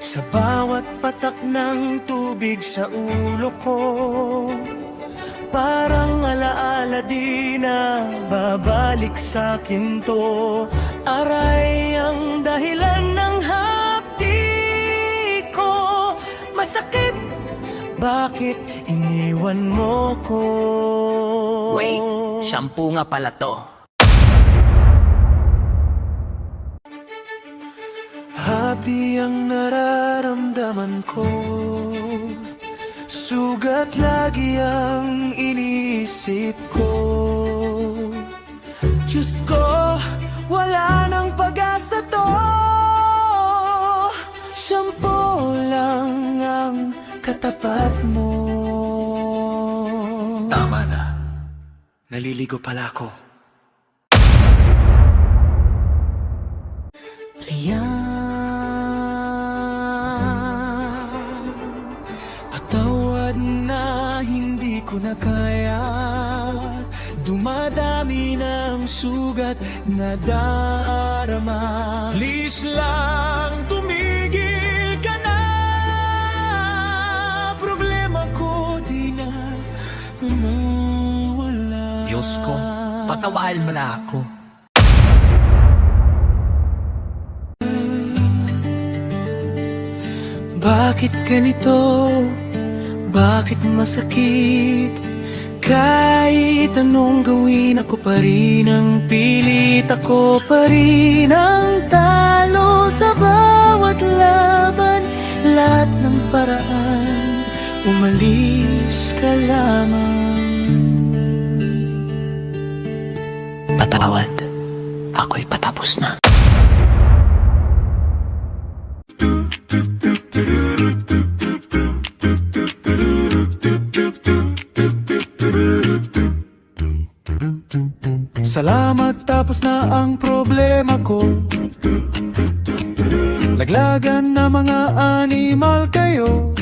Sa bawat patak ng tubig sa ulo ko, parang alaala di na babalik sa'kin to. Aray ang dahilan ng hapdi ko. Masakit, bakit iniwan mo ko? Wait, shampoo nga pala to. Happy ang nararamdaman ko, sugat lagi ang iniisip ko. Diyos ko, wala nang pag-asa to. Shampoo lang ang katapat mo. Tama na. Naliligo pala ako. Patawad na hindi ko na kaya. Dumadami ng sugat na darama. Please lang tumigil ka na. Problema ko di na mawala. Diyos ko, patawain mo na ako. Bakit ganito? Bakit masakit? Kahit anong gawin, ako pa rin ang pilit. Ako pa rin ang talo sa bawat laban. Lahat ng paraan, umalis ka lamang. Patawad, ako'y patapos na. Salamat, tapos na ang problema ko. Laglagan na mga animal kayo.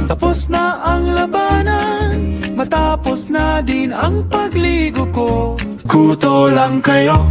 Tapos na ang labanan, matapos na din ang pagligo ko. Kuto lang kayo.